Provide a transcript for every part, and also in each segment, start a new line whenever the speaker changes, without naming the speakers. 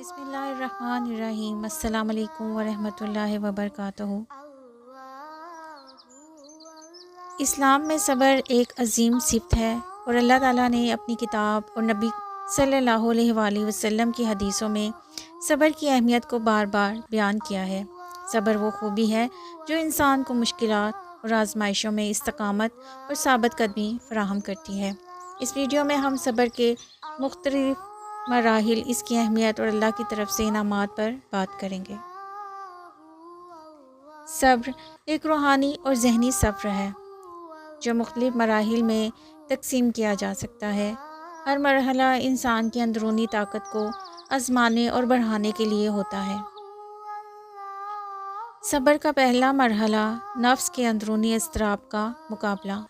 بسم اللہ الرحمن الرحیم۔ السلام علیکم ورحمۃ اللہ وبرکاتہ۔ اسلام میں صبر ایک عظیم صفت ہے اور اللہ تعالیٰ نے اپنی کتاب اور نبی صلی اللہ علیہ وآلہ وسلم کی حدیثوں میں صبر کی اہمیت کو بار بار بیان کیا ہے۔ صبر وہ خوبی ہے جو انسان کو مشکلات اور آزمائشوں میں استقامت اور ثابت قدمی فراہم کرتی ہے۔ اس ویڈیو میں ہم صبر کے مختلف مراحل، اس کی اہمیت اور اللہ کی طرف سے انعامات پر بات کریں گے۔ صبر ایک روحانی اور ذہنی سفر ہے جو مختلف مراحل میں تقسیم کیا جا سکتا ہے۔ ہر مرحلہ انسان کی اندرونی طاقت کو آزمانے اور بڑھانے کے لیے ہوتا ہے۔ صبر کا پہلا مرحلہ نفس کے اندرونی اضطراب کا مقابلہ۔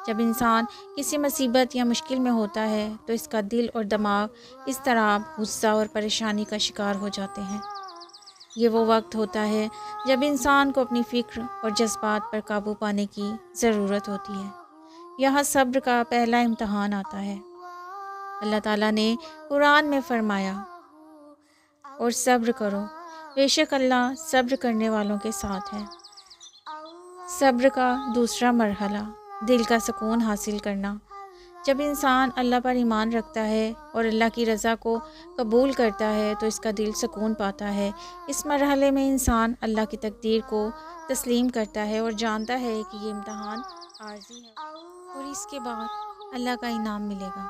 جب انسان کسی مصیبت یا مشکل میں ہوتا ہے تو اس کا دل اور دماغ اضطراب، غصہ اور پریشانی کا شکار ہو جاتے ہیں۔ یہ وہ وقت ہوتا ہے جب انسان کو اپنی فکر اور جذبات پر قابو پانے کی ضرورت ہوتی ہے۔ یہاں صبر کا پہلا امتحان آتا ہے۔ اللہ تعالیٰ نے قرآن میں فرمایا، اور صبر کرو، بے شک اللہ صبر کرنے والوں کے ساتھ ہے۔ صبر کا دوسرا مرحلہ دل کا سکون حاصل کرنا۔ جب انسان اللہ پر ایمان رکھتا ہے اور اللہ کی رضا کو قبول کرتا ہے تو اس کا دل سکون پاتا ہے۔ اس مرحلے میں انسان اللہ کی تقدیر کو تسلیم کرتا ہے اور جانتا ہے کہ یہ امتحان عارضی ہے اور اس کے بعد اللہ کا انعام ملے گا۔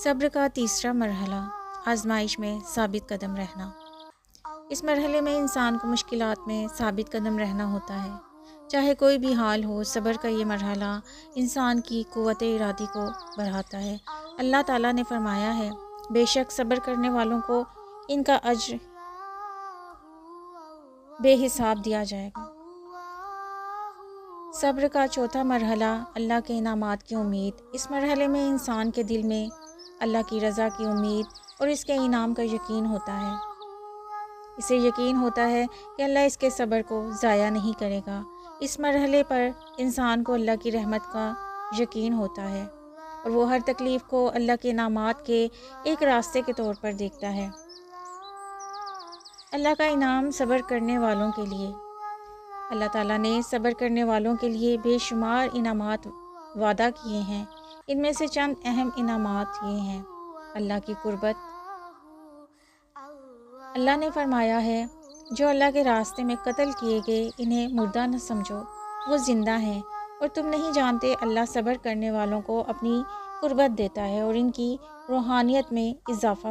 صبر کا تیسرا مرحلہ آزمائش میں ثابت قدم رہنا۔ اس مرحلے میں انسان کو مشکلات میں ثابت قدم رہنا ہوتا ہے، چاہے کوئی بھی حال ہو۔ صبر کا یہ مرحلہ انسان کی قوت ارادی کو بڑھاتا ہے۔ اللہ تعالیٰ نے فرمایا ہے، بے شک صبر کرنے والوں کو ان کا اجر بے حساب دیا جائے گا۔ صبر کا چوتھا مرحلہ اللہ کے انعامات کی امید۔ اس مرحلے میں انسان کے دل میں اللہ کی رضا کی امید اور اس کے انعام کا یقین ہوتا ہے۔ اسے یقین ہوتا ہے کہ اللہ اس کے صبر کو ضائع نہیں کرے گا۔ اس مرحلے پر انسان کو اللہ کی رحمت کا یقین ہوتا ہے اور وہ ہر تکلیف کو اللہ کے انعامات کے ایک راستے کے طور پر دیکھتا ہے۔ اللہ کا انعام صبر کرنے والوں کے لیے۔ اللہ تعالیٰ نے صبر کرنے والوں کے لیے بے شمار انعامات وعدہ کیے ہیں۔ ان میں سے چند اہم انعامات یہ ہیں۔ اللہ کی قربت۔ اللہ نے فرمایا ہے، جو اللہ کے راستے میں قتل کیے گئے انہیں مردہ نہ سمجھو، وہ زندہ ہیں، اور تم نہیں جانتے اللہ صبر کرنے والوں کو اپنی قربت دیتا ہے اور ان کی روحانیت میں اضافہ